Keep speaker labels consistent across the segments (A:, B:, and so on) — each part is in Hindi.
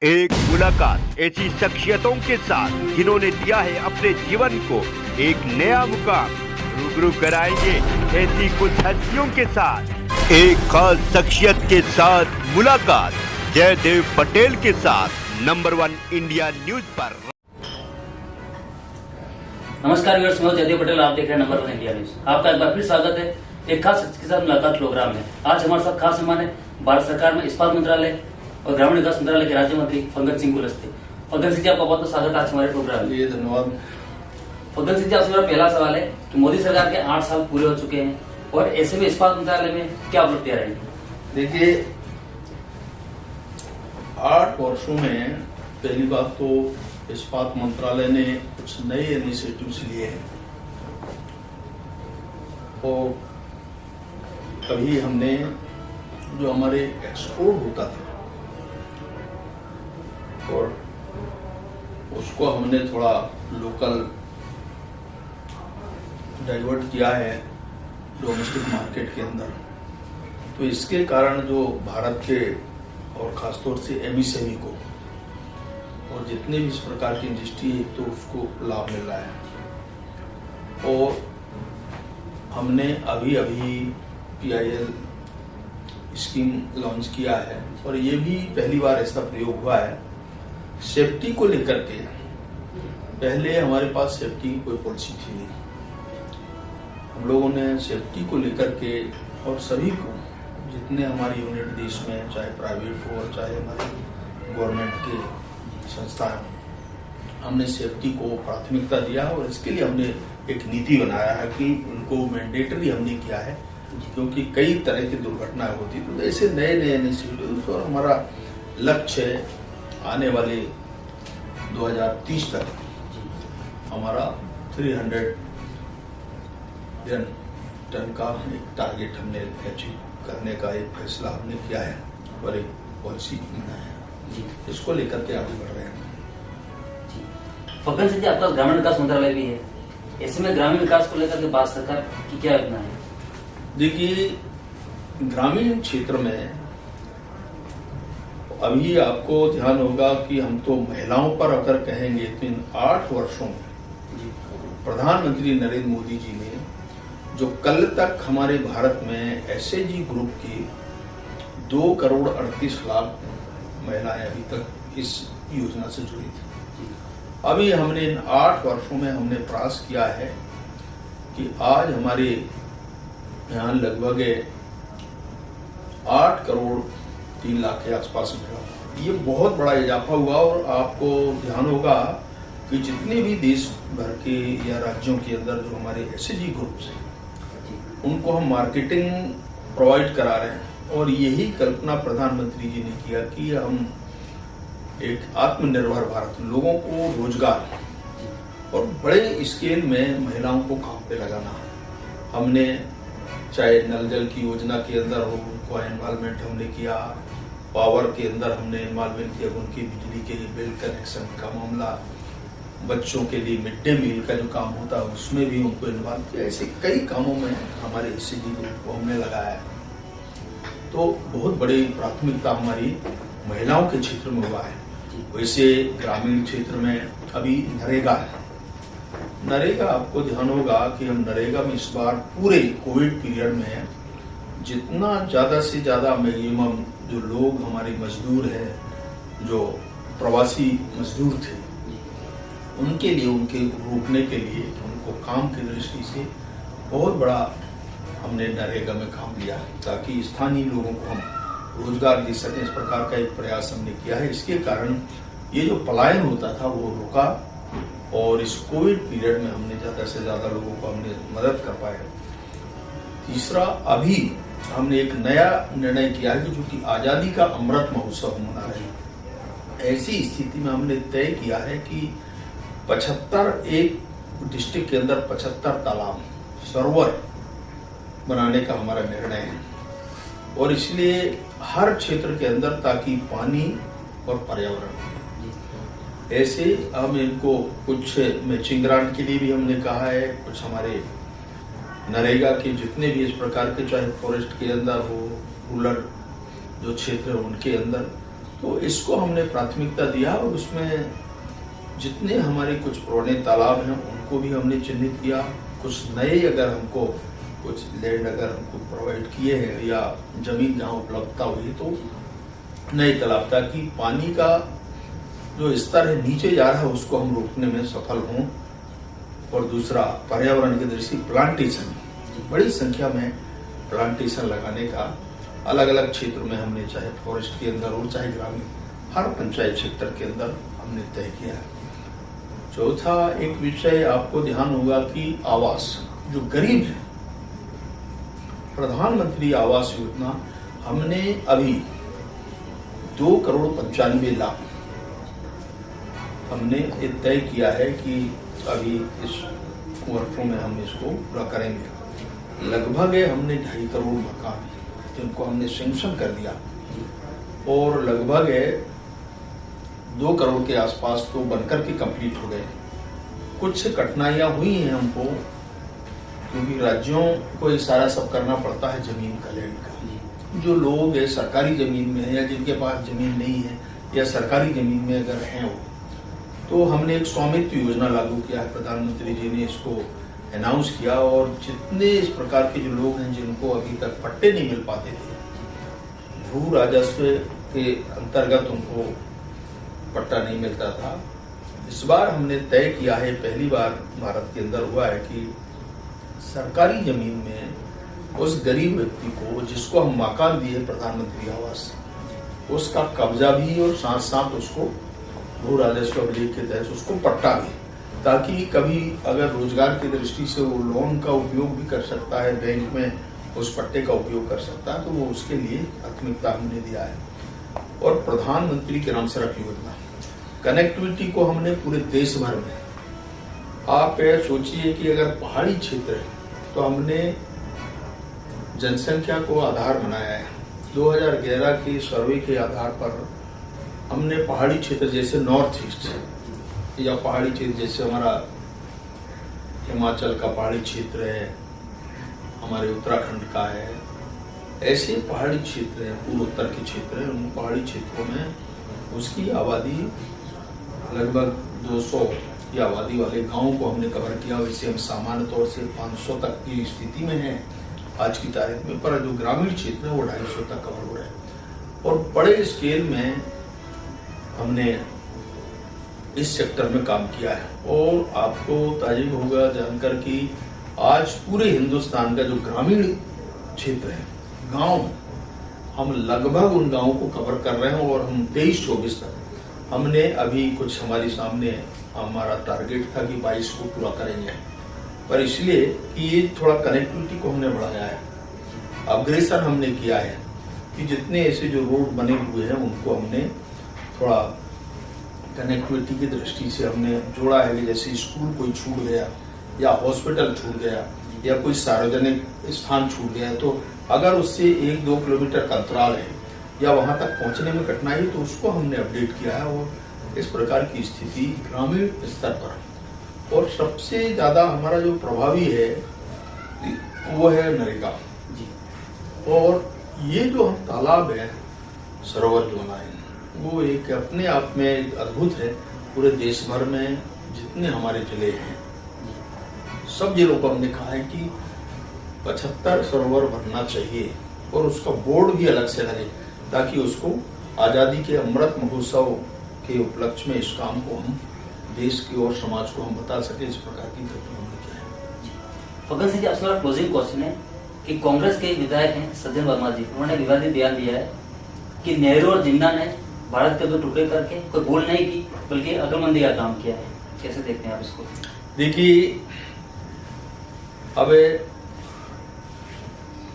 A: एक मुलाकात ऐसी शख्सियतों के साथ जिन्होंने दिया है अपने जीवन को एक नया मुकाम। रूबरू कराएंगे ऐसी कुछ हस्तियों के साथ एक खास शख्सियत के साथ मुलाकात जयदेव पटेल के साथ नंबर 1 इंडिया न्यूज पर।
B: नमस्कार व्यूअर्स, मैं जयदेव पटेल, आप देख रहे हैं नंबर 1 इंडिया न्यूज। आपका एक बार फिर स्वागत है एक खास शख्स के साथ मुलाकात प्रोग्राम में। आज हमारे साथ खास मेहमान है भारत सरकार में इस्पात मंत्रालय और ग्रामीण विकास मंत्रालय के राज्य मंत्री फग्गन सिंह कुलस्ते। फग्गन सिंह जी, आपका बहुत बहुत स्वागत है आज हमारे प्रोग्राम में।
C: धन्यवाद।
B: फग्गन सिंह जी, आपसे मेरा पहला सवाल है कि मोदी सरकार के 8 साल पूरे हो चुके हैं और ऐसे में इस्पात मंत्रालय में क्या उपलब्धियां रही?
C: देखिए, 8 वर्षों में पहली बात तो इस्पात मंत्रालय ने कुछ नए इनिशिएटिव्स लिए हैं और कभी हमने जो हमारे एक्सपोर्ट होता था और उसको हमने थोड़ा लोकल डाइवर्ट किया है डोमेस्टिक मार्केट के अंदर। तो इसके कारण जो भारत के और खासतौर से एमएसएमई को और जितने भी इस प्रकार की इंडस्ट्री है तो उसको लाभ मिल रहा है। और हमने अभी PIL स्कीम लॉन्च किया है और ये भी पहली बार ऐसा प्रयोग हुआ है सेफ्टी को लेकर के। पहले हमारे पास सेफ्टी की कोई पॉलिसी थी नहीं। हम लोगों ने सेफ्टी को लेकर के और सभी को, जितने हमारी यूनिट देश में, चाहे प्राइवेट हो चाहे हमारे गवर्नमेंट के संस्थान, हमने सेफ्टी को प्राथमिकता दिया और इसके लिए हमने एक नीति बनाया है कि उनको मैंडेटरी हमने किया है, क्योंकि कई तरह की दुर्घटनाएं होती। तो ऐसे नए इनिशिएटिव्स और हमारा लक्ष्य है आने वाले 2030 तक हमारा 300 टन का एक टारगेट हमने अचीव करने का एक फैसला हमने किया है और एक पॉलिसी बनाया है। इसको लेकर के आगे बढ़ रहे हैं।
B: फग्गन सिंह जी, आपका ग्रामीण विकास मंत्रालय भी है, ऐसे में ग्रामीण विकास को लेकर के भारत सरकार की क्या योजना है?
C: देखिए, ग्रामीण क्षेत्र में अभी आपको ध्यान होगा कि हम तो महिलाओं पर अगर कहेंगे तो इन 8 वर्षों में प्रधानमंत्री नरेंद्र मोदी जी ने जो कल तक हमारे भारत में एसएचजी ग्रुप की 2 करोड़ 38 लाख महिलाएं अभी तक इस योजना से जुड़ी थी। अभी हमने इन 8 वर्षों में हमने प्रयास किया है कि आज हमारे यहाँ लगभग 8 करोड़ 3 लाख के आसपास मिला। ये बहुत बड़ा इजाफा हुआ और आपको ध्यान होगा कि जितने भी देश भर के या राज्यों के अंदर जो हमारे एसएचजी ग्रुप्स हैं उनको हम मार्केटिंग प्रोवाइड करा रहे हैं और यही कल्पना प्रधानमंत्री जी ने किया कि हम एक आत्मनिर्भर भारत, लोगों को रोजगार और बड़े स्केल में महिलाओं को काम पे लगाना। हमने चाहे नल जल की योजना के अंदर हो, उनको इन्वॉल्वमेंट हमने किया, पावर के अंदर हमने इन्वॉल्वमेंट किया, उनकी बिजली के बिल कनेक्शन का मामला, बच्चों के लिए मिड डे मील का जो काम होता है उसमें भी उनको इन्वॉल्व किया। ऐसे कई कामों में हमारे एसएचजी ग्रुप को हमने लगाया है। तो बहुत बड़ी प्राथमिकता हमारी महिलाओं के क्षेत्र में हुआ है। वैसे ग्रामीण क्षेत्र में अभी नरेगा है। नरेगा, आपको ध्यान होगा कि हम नरेगा में इस बार पूरे कोविड पीरियड में जितना ज्यादा से ज्यादा मैक्सिमम जो लोग हमारे मजदूर हैं, जो प्रवासी मजदूर थे, उनके लिए, उनके रोकने के लिए, उनको काम की दृष्टि से बहुत बड़ा हमने नरेगा में काम लिया ताकि स्थानीय लोगों को हम रोजगार दे सकें। इस प्रकार का एक प्रयास हमने किया है। इसके कारण ये जो पलायन होता था वो रुका और इस कोविड पीरियड में हमने ज्यादा से ज्यादा लोगों को हमने मदद कर पाए। तीसरा, अभी हमने एक नया निर्णय किया है कि जो कि आजादी का अमृत महोत्सव मना रहे हैं। ऐसी स्थिति में हमने तय किया है कि 75 एक डिस्ट्रिक्ट के अंदर 75 तालाब, सरोवर बनाने का हमारा निर्णय है और इसलिए हर क्षेत्र के अंदर, ताकि पानी और पर्यावरण, ऐसे हम इनको कुछ मैचिंग ग्रांट के लिए भी हमने कहा है। कुछ हमारे नरेगा के जितने भी इस प्रकार के, चाहे फॉरेस्ट के अंदर हो, रूरल जो क्षेत्र है उनके अंदर, तो इसको हमने प्राथमिकता दिया और उसमें जितने हमारे कुछ पुराने तालाब हैं उनको भी हमने चिन्हित किया। कुछ नए अगर हमको कुछ लैंड अगर हमको प्रोवाइड किए हैं या जमीन जहाँ उपलब्धता हुई तो नए तालाब, ताकि पानी का जो स्तर है नीचे जा रहा है उसको हम रोकने में सफल हों। और दूसरा, पर्यावरण की दृष्टि प्लांटेशन, बड़ी संख्या में प्लांटेशन लगाने का अलग अलग क्षेत्र में हमने, चाहे फॉरेस्ट के अंदर हो चाहे ग्रामीण, हर पंचायत क्षेत्र के अंदर हमने तय किया है। चौथा एक विषय आपको ध्यान होगा कि आवास, जो गरीब है, प्रधानमंत्री आवास योजना हमने अभी 2,95,00,000 हमने ये तय किया है कि अभी इस वर्षों में हम इसको पूरा करेंगे। लगभग हमने 2.5 करोड़ मकान जिनको हमने सैंक्शन कर दिया और लगभग 2 करोड़ के आसपास तो बनकर के कंप्लीट हो गए। कुछ कठिनाइयां हुई हैं हमको, क्योंकि राज्यों को ये सारा सब करना पड़ता है जमीन का, लैंड का। जो लोग सरकारी जमीन में है या जिनके पास जमीन नहीं है या सरकारी जमीन में अगर हैं वो, तो हमने एक स्वामित्व योजना लागू किया है। प्रधानमंत्री जी ने इसको अनाउंस किया और जितने इस प्रकार के जो लोग हैं जिनको अभी तक पट्टे नहीं मिल पाते थे, भू राजस्व के अंतर्गत उनको पट्टा नहीं मिलता था, इस बार हमने तय किया है, पहली बार भारत के अंदर हुआ है कि सरकारी जमीन में उस गरीब व्यक्ति को जिसको हम मकान दिए प्रधानमंत्री आवास, उसका कब्जा भी और साथ साथ उसको भू राजस्व अभिलेख के तहत उसको पट्टा भी, ताकि कभी अगर रोजगार की दृष्टि से वो लोन का उपयोग भी कर सकता है, बैंक में उस पट्टे का उपयोग कर सकता है, तो वो उसके लिए प्राथमिकता हमने दिया है। और प्रधानमंत्री ग्राम सड़क योजना, कनेक्टिविटी को हमने पूरे देश भर में, आप सोचिए कि अगर पहाड़ी क्षेत्र है तो हमने जनसंख्या को आधार बनाया है। 2011 के सर्वे के आधार पर हमने पहाड़ी क्षेत्र जैसे नॉर्थ ईस्ट या पहाड़ी क्षेत्र जैसे हमारा हिमाचल का पहाड़ी क्षेत्र है, हमारे उत्तराखंड का है, ऐसे पहाड़ी क्षेत्र हैं, पूर्व उत्तर के क्षेत्र हैं, उन पहाड़ी क्षेत्रों में उसकी आबादी लगभग 200 की आबादी वाले गांवों को हमने कवर किया। वैसे हम सामान्य तौर से 500 तक की स्थिति में हैं आज की तारीख में, पर जो ग्रामीण क्षेत्र है वो 250 तक कवर हो रहे हैं। और बड़े स्केल में हमने इस सेक्टर में काम किया है। और आपको ताज्जुब होगा जानकर कि आज पूरे हिंदुस्तान का जो ग्रामीण क्षेत्र है, गांव, हम लगभग उन गांवों को कवर कर रहे हैं। और हम 23-24 तक हमने अभी कुछ हमारे सामने हमारा टारगेट था कि 22 को पूरा करेंगे, पर इसलिए कि ये थोड़ा कनेक्टिविटी को हमने बढ़ाया है, अपग्रेडेशन हमने किया है कि जितने ऐसे जो रोड बने हुए हैं उनको हमने थोड़ा कनेक्टिविटी की दृष्टि से हमने जोड़ा है। कि जैसे स्कूल कोई छूट गया या हॉस्पिटल छूट गया या कोई सार्वजनिक स्थान छूट गया, तो अगर उससे 1-2 किलोमीटर का अंतराल है या वहां तक पहुंचने में कठिनाई, तो उसको हमने अपडेट किया है। और इस प्रकार की स्थिति ग्रामीण स्तर पर, और सबसे ज्यादा हमारा जो प्रभावी है वो है नरेगा। और ये जो हम तालाब है, सरोवर जो बनाए, वो एक अपने आप में एक अद्भुत है। पूरे देश भर में जितने हमारे जिले हैं, सब जिलों को हमने कहा है कि 75 सरोवर बनना चाहिए और उसका बोर्ड भी अलग से लगे, ताकि उसको आजादी के अमृत महोत्सव के उपलक्ष्य में इस काम को हम देश की और समाज को हम बता सके। इस प्रकार की घटना हमने किया है।
B: फग्गन सिंह जी, आपसे क्लोजिंग क्वेश्चन है कि कांग्रेस के विधायक हैं सज्जन वर्मा जी, उन्होंने विवादित बयान दिया है कि नेहरू और जिन्ना ने भारत के 2 टुकड़े करके कोई भूल नहीं की, बल्कि अक्लमंदी का काम किया है। कैसे देखते हैं आप इसको?
C: देखिए, अब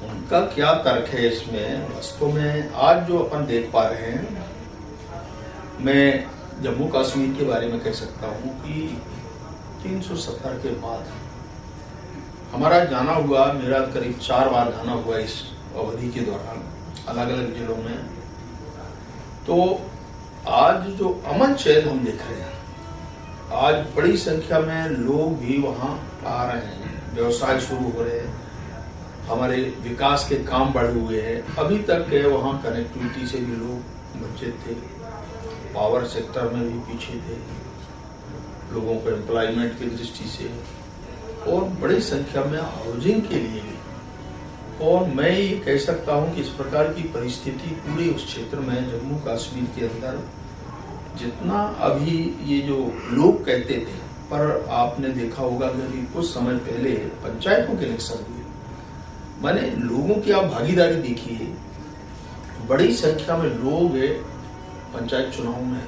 C: उनका क्या तर्क है इसमें, वास्तव में आज जो अपन देख पा रहे हैं, मैं जम्मू कश्मीर के बारे में कह सकता हूं कि 370 के बाद हमारा जाना हुआ, मेरा करीब 4 बार जाना हुआ इस अवधि के दौरान अलग अलग जिलों में। तो आज जो अमन चैन हम देख रहे हैं, आज बड़ी संख्या में लोग भी वहां आ रहे हैं, व्यवसाय शुरू हो रहे हैं, हमारे विकास के काम बढ़े हुए हैं। अभी तक वहां कनेक्टिविटी से भी लोग वंचित थे, पावर सेक्टर में भी पीछे थे, लोगों को एम्प्लॉयमेंट की दृष्टि से और बड़ी संख्या में हाउसिंग के लिए भी। और मैं ये कह सकता हूँ कि इस प्रकार की परिस्थिति पूरे उस क्षेत्र में जम्मू कश्मीर के अंदर जितना अभी ये जो लोग कहते थे, पर आपने देखा होगा कि अभी कुछ समय पहले पंचायतों के इलेक्शन हुए, माने लोगों की आप भागीदारी देखिए, बड़ी संख्या में लोग पंचायत चुनाव में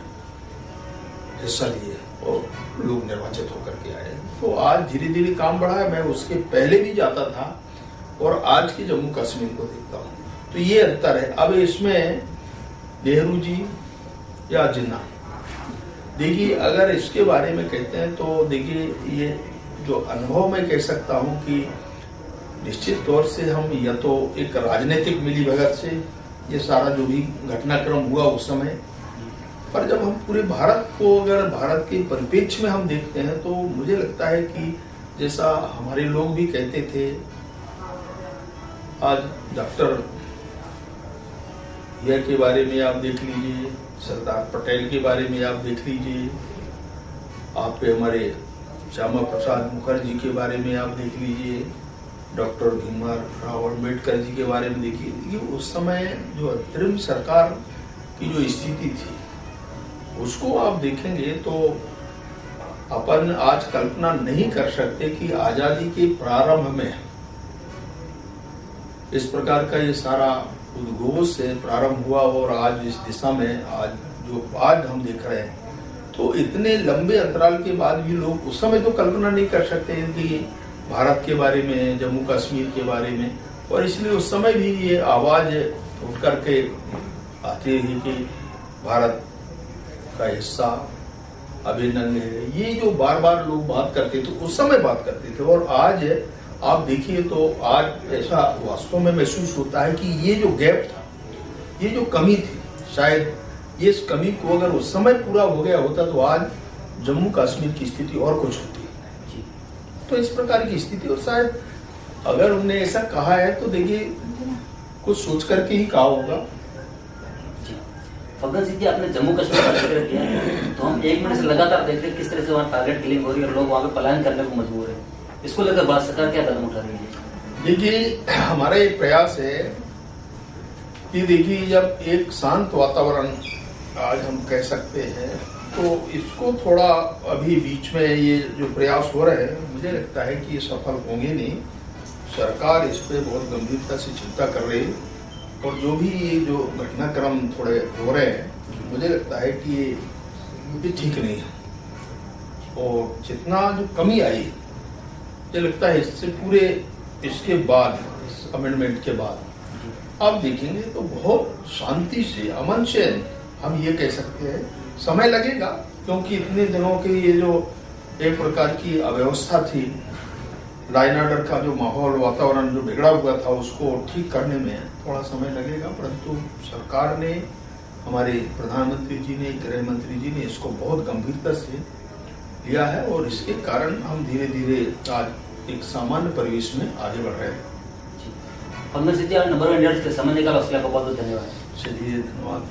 C: हिस्सा लिए और लोग निर्वाचित होकर के आए। तो आज धीरे धीरे काम बढ़ा है। मैं उसके पहले भी जाता था और आज के जम्मू कश्मीर को देखता हूँ, तो ये अंतर है। अब इसमें नेहरू जी या जिन्ना, देखिए अगर इसके बारे में कहते हैं तो देखिए ये जो अनुभव मैं कह सकता हूँ कि निश्चित तौर से हम या तो एक राजनीतिक मिलीभगत से ये सारा जो भी घटनाक्रम हुआ उस समय, पर जब हम पूरे भारत को अगर भारत के परिप्रेक्ष्य में हम देखते हैं तो मुझे लगता है कि जैसा हमारे लोग भी कहते थे, आज डॉक्टर यह के बारे में आप देख लीजिए, सरदार पटेल के बारे में आप देख लीजिए, आप हमारे श्यामा प्रसाद मुखर्जी के बारे में आप देख लीजिए, डॉक्टर भीमराव अम्बेडकर जी के बारे में देखिए। उस समय जो अंतरिम सरकार की जो स्थिति थी उसको आप देखेंगे तो अपन आज कल्पना नहीं कर सकते कि आजादी के प्रारंभ में इस प्रकार का ये सारा उद्घोष से प्रारंभ हुआ और आज इस दिशा में आज हम देख रहे हैं, तो इतने लंबे अंतराल के बाद भी लोग उस समय तो कल्पना नहीं कर सकते कि भारत के बारे में, जम्मू कश्मीर के बारे में, और इसलिए उस समय भी ये आवाज उठ करके आती है कि भारत का हिस्सा अभिन्न है। ये जो बार बार लोग बात करते थे, उस समय बात करते थे, और आज आप देखिए तो आज ऐसा वास्तव में महसूस होता है कि ये जो गैप था, ये जो कमी थी, शायद ये इस कमी को अगर उस समय पूरा हो गया होता तो आज जम्मू कश्मीर की स्थिति और कुछ होती। तो इस प्रकार की स्थिति, और शायद अगर उन्होंने ऐसा कहा है तो देखिए कुछ सोच करके ही कहा होगा।
B: फग्गन सिंह जी, आपने जम्मू कश्मीर का जिक्र किया, तो हम 1 महीने से लगातार देख रहे हैं किस तरह से वहाँ टारगेट किलिंग हो रही है और लोग वहाँ पे पलायन करने को मजबूर है। इसको लेकर भारत सरकार क्या कदम उठा रही है?
C: देखिए हमारा एक प्रयास है कि देखिए जब एक शांत वातावरण आज हम कह सकते हैं, तो इसको थोड़ा अभी बीच में ये जो प्रयास हो रहे हैं, मुझे लगता है कि ये सफल होंगे नहीं। सरकार इस पे बहुत गंभीरता से चिंता कर रही है, और जो भी ये जो घटनाक्रम थोड़े हो रहे हैं, मुझे लगता है कि ये ठीक नहीं है। और जितना जो कमी आई, मुझे लगता है इससे पूरे इसके बाद, इस अमेंडमेंट के बाद आप देखेंगे तो बहुत शांति से, अमन से हम ये कह सकते हैं। समय लगेगा क्योंकि इतने दिनों के ये जो एक प्रकार की अव्यवस्था थी, लाइन ऑर्डर का जो माहौल, वातावरण जो बिगड़ा हुआ था, उसको ठीक करने में थोड़ा समय लगेगा, परंतु सरकार ने, हमारे प्रधानमंत्री जी ने, गृह मंत्री जी ने इसको बहुत गंभीरता से लिया है, और इसके कारण हम धीरे धीरे आज एक सामान्य परिवेश में आगे बढ़ रहे हैं।
B: फग्गन सिंह जी, आप नंबर 1 इंडिया के समय निकाला, उसके लिए आपको बहुत बहुत धन्यवाद।
C: चलिए, धन्यवाद।